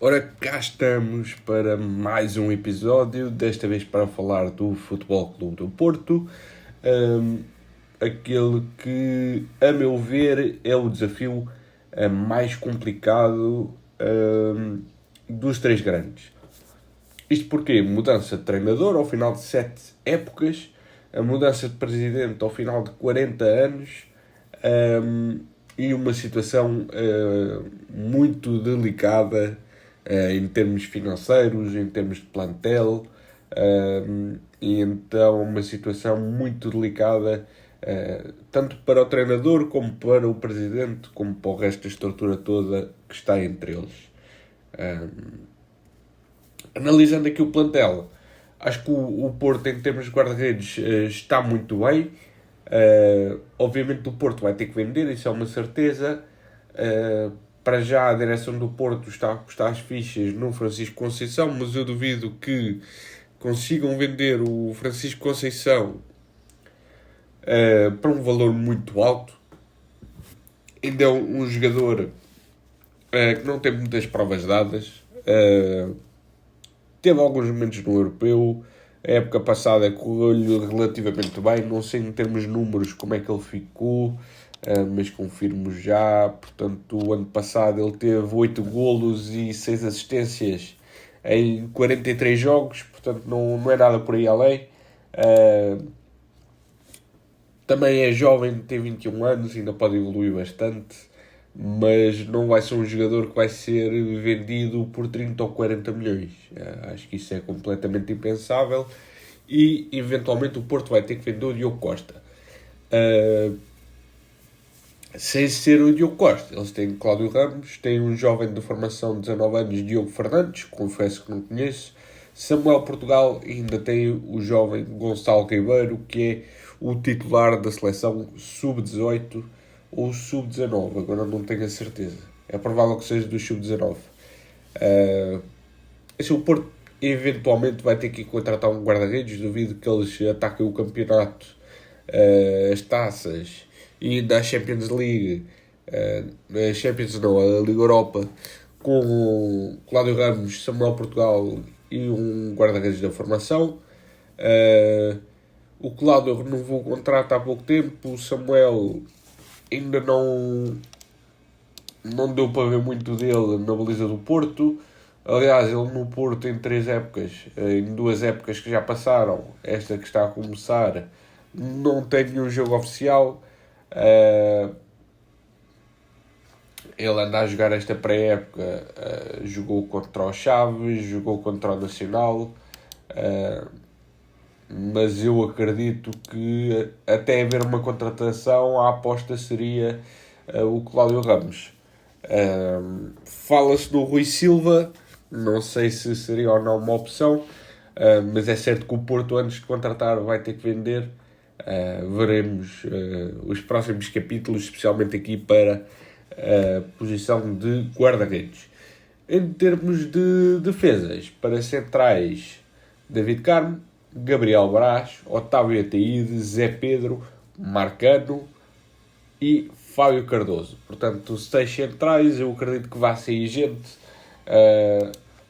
Ora, cá estamos para mais um episódio, desta vez para falar do Futebol Clube do Porto, aquele que, a meu ver, é o desafio mais complicado dos três grandes. Isto porque mudança de treinador ao final de 7 épocas, a mudança de presidente ao final de 40 anos e uma situação muito delicada em termos financeiros, em termos de plantel, e então uma situação muito delicada tanto para o treinador como para o presidente, como para o resto da estrutura toda que está entre eles. Analisando aqui o plantel, acho que o Porto, em termos de guarda-redes, está muito bem. Obviamente o Porto vai ter que vender, isso é uma certeza. Para já a direção do Porto está a apostar as fichas no Francisco Conceição, mas eu duvido que consigam vender o Francisco Conceição para um valor muito alto. Ainda é um jogador que não tem muitas provas dadas. Teve alguns momentos no europeu. A época passada correu-lhe relativamente bem. Não sei em termos de números como é que ele ficou, mas confirmo já. Portanto, o ano passado ele teve 8 golos e 6 assistências em 43 jogos. Portanto, não é nada por aí além. Também é jovem, tem 21 anos, ainda pode evoluir bastante, mas não vai ser um jogador que vai ser vendido por 30 ou 40 milhões. Acho que isso é completamente impensável e, eventualmente, o Porto vai ter que vender o Diogo Costa. Sem ser o Diogo Costa, eles têm Cláudio Ramos, têm um jovem de formação de 19 anos, Diogo Fernandes, confesso que não conheço, Samuel Portugal, e ainda tem o jovem Gonçalo Ribeiro, que é o titular da seleção sub-18 ou sub-19, agora não tenho a certeza. É provável que seja do sub-19. O Porto eventualmente vai ter que contratar um guarda-redes, duvido que eles ataquem o campeonato, as taças e ainda a Champions League, a Champions não, a Liga Europa, com Cláudio Ramos, Samuel Portugal e um guarda-redes da formação. O Cláudio renovou o contrato há pouco tempo, o Samuel ainda não deu para ver muito dele na baliza do Porto. Aliás, ele no Porto em 3 épocas, em 2 épocas que já passaram, esta que está a começar, não tem nenhum jogo oficial. Ele anda a jogar esta pré-época, jogou contra o Chaves, jogou contra o Nacional, mas eu acredito que até haver uma contratação, a aposta seria o Cláudio Ramos. Fala-se do Rui Silva, não sei se seria ou não uma opção, mas é certo que o Porto, antes de contratar, vai ter que vender. Veremos os próximos capítulos, especialmente aqui para a posição de guarda-redes. Em termos de defesas, para centrais, David Carmo, Gabriel Braz, Otávio Ataíde, Zé Pedro, Marcano e Fábio Cardoso. Portanto, 6 centrais, eu acredito que vai sair gente.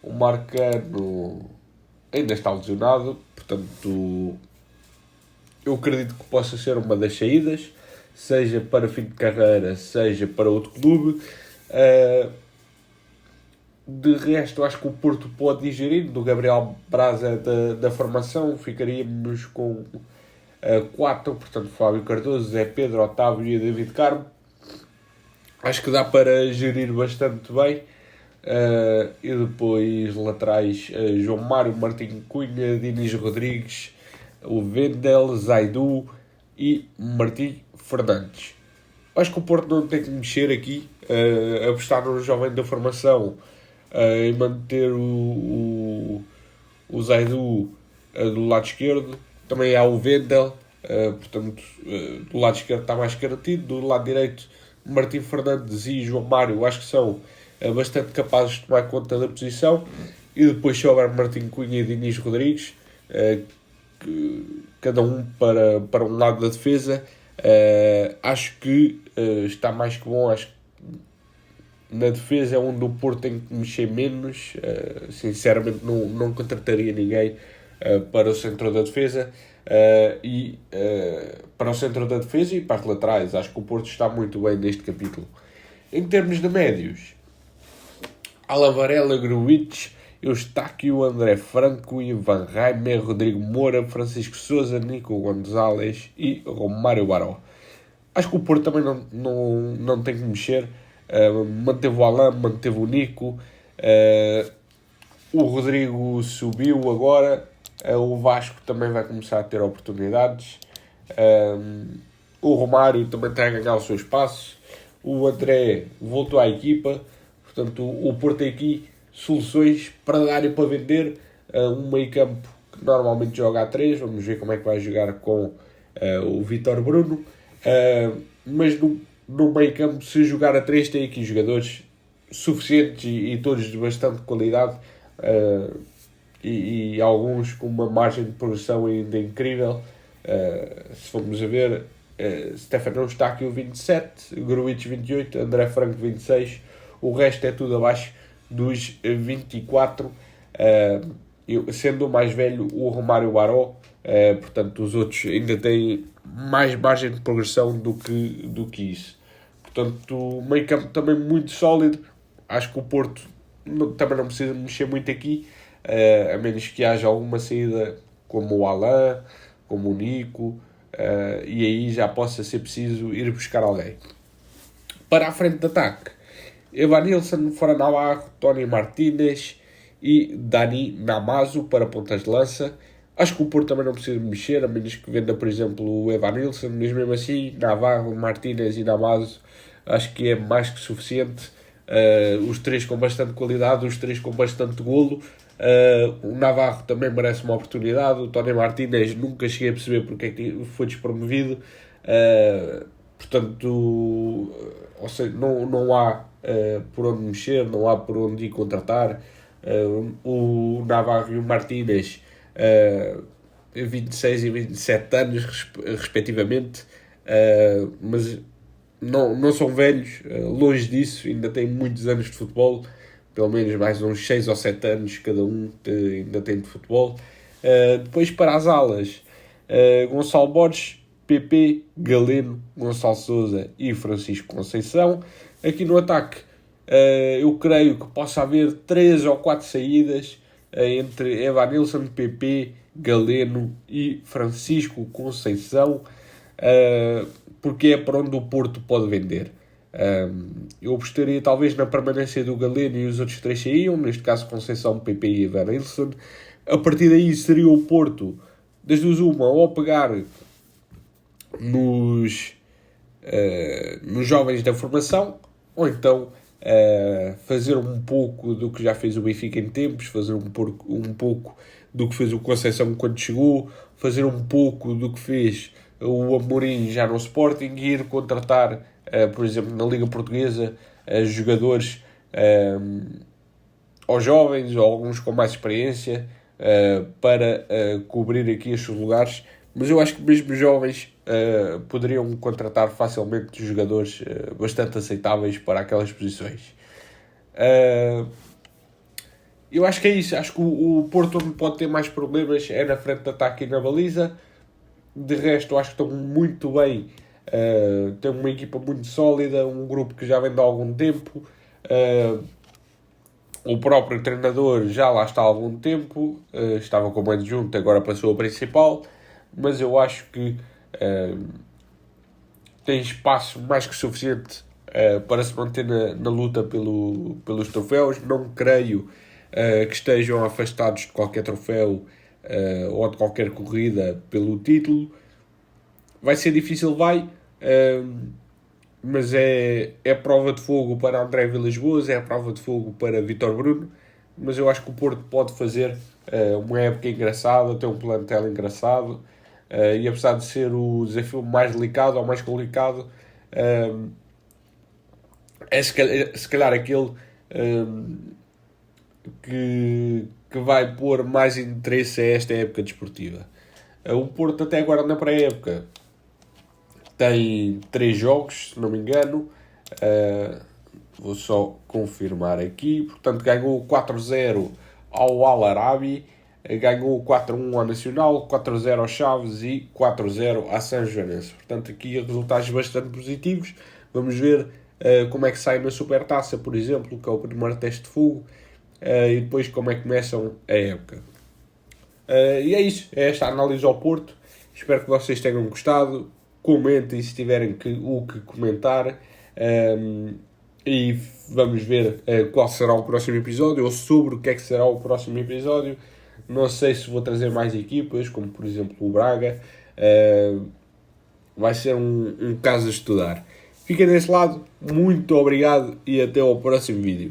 O Marcano ainda está lesionado, portanto, eu acredito que possa ser uma das saídas, seja para fim de carreira, seja para outro clube. De resto, acho que o Porto pode digerir. Do Gabriel Braza da formação, ficaríamos com 4, portanto, Fábio Cardoso, Zé Pedro, Otávio e David Carmo. Acho que dá para gerir bastante bem. E depois laterais, João Mário, Martim Cunha, Dinis Rodrigues, o Vendel, Zaidu e Martim Fernandes. Acho que o Porto não tem que mexer aqui, apostar no jovem da formação e manter o Zaidu do lado esquerdo. Também há o Vendel, portanto, do lado esquerdo está mais garantido. Do lado direito, Martim Fernandes e João Mário, acho que são bastante capazes de tomar conta da posição. E depois, se houver Martim Cunha e Dinis Rodrigues, cada um para um lado da defesa, acho que está mais que bom. Acho que Na defesa é onde o Porto tem que mexer menos. Sinceramente não contrataria ninguém para o centro da defesa. Para o centro da defesa e para as laterais. Acho que o Porto está muito bem neste capítulo. Em termos de médios, Alan Varela, Gruitch, Eustáquio, André Franco, Ivan Reimer, Rodrigo Moura, Francisco Sousa, Nico Gonzalez e Romário Baró. Acho que o Porto também não tem que mexer. Manteve o Alan, manteve o Nico. O Rodrigo subiu agora. O Vasco também vai começar a ter oportunidades. O Romário também está a ganhar o seu espaço. O André voltou à equipa. Portanto, o Porto tem aqui soluções para dar e para vender. Um meio campo que normalmente joga a 3. Vamos ver como é que vai jogar com o Vítor Bruno. Mas no meio campo, se jogar a 3, tem aqui jogadores suficientes e todos de bastante qualidade. E alguns com uma margem de progressão ainda incrível. Se formos a ver, Stefano Eustáquio 27, Gruitch 28, André Franco 26, o resto é tudo abaixo dos 24, sendo o mais velho o Romário Baró. Portanto, os outros ainda têm mais margem de progressão do que isso. Portanto, o meio campo também muito sólido. Acho que o Porto também não precisa mexer muito aqui, a menos que haja alguma saída como o Alain, como o Nico, e aí já possa ser preciso ir buscar alguém. Para a frente de ataque, Evanilson, Fran Navarro, Tony Martínez e Dani Namazo para pontas de lança. Acho que o Porto também não precisa mexer, a menos que venda, por exemplo, o Evanilson, mas mesmo assim, Navarro, Martínez e Namazo, acho que é mais que suficiente. Os três com bastante qualidade, os três com bastante golo. O Navarro também merece uma oportunidade. O Tony Martínez nunca cheguei a perceber porque é que foi despromovido. Portanto, ou seja, não há por onde mexer, não há por onde ir contratar. O Navarro e o Martínez, 26 e 27 anos respectivamente, mas não são velhos, longe disso, ainda têm muitos anos de futebol, pelo menos mais uns 6 ou 7 anos cada um ainda tem de futebol. Depois para as alas, Gonçalo Borges, PP, Galeno, Gonçalo Sousa e Francisco Conceição. Aqui no ataque, eu creio que possa haver 3 ou 4 saídas entre Evanilson, PP, Galeno e Francisco Conceição, porque é para onde o Porto pode vender. Eu apostaria talvez na permanência do Galeno e os outros 3 saíam, neste caso Conceição, PP e Evanilson. A partir daí seria o Porto, das duas uma, ou pegar nos jovens da formação, ou então fazer um pouco do que já fez o Benfica em tempos, fazer um pouco do que fez o Conceição quando chegou, fazer um pouco do que fez o Amorim já no Sporting e ir contratar, por exemplo, na Liga Portuguesa, jogadores ou jovens, ou alguns com mais experiência, para cobrir aqui estes lugares. Mas eu acho que mesmo jovens poderiam contratar facilmente jogadores bastante aceitáveis para aquelas posições. Eu acho que é isso. Acho que o Porto onde pode ter mais problemas é na frente de ataque e na baliza. De resto, acho que estão muito bem. Tem uma equipa muito sólida, um grupo que já vem de algum tempo. O próprio treinador já lá está há algum tempo. Estava como adjunto, agora passou a principal. Mas eu acho que tem espaço mais que suficiente para se manter na luta pelos troféus. Não creio que estejam afastados de qualquer troféu ou de qualquer corrida pelo título. Vai ser difícil, mas é prova de fogo para André Vilas-Boas, é prova de fogo para Vítor Bruno. Mas eu acho que o Porto pode fazer uma época engraçada, ter um plantel engraçado. E apesar de ser o desafio mais delicado ou mais complicado, é se calhar aquele que vai pôr mais interesse a esta época desportiva. O Porto até agora na pré-época tem 3 jogos, se não me engano. Vou só confirmar aqui. Portanto, ganhou 4-0 ao Al Arabi, ganhou 4-1 ao Nacional, 4-0 ao Chaves e 4-0 à São Joanense. Portanto, aqui resultados bastante positivos. Vamos ver como é que sai na Supertaça, por exemplo, que é o primeiro teste de fogo, e depois como é que começam a época. E é isso, é esta análise ao Porto. Espero que vocês tenham gostado. Comentem se tiverem o que comentar. E vamos ver qual será o próximo episódio, ou sobre o que é que será o próximo episódio. Não sei se vou trazer mais equipas, como por exemplo o Braga. Vai ser um caso a estudar. Fiquem desse lado, muito obrigado e até ao próximo vídeo.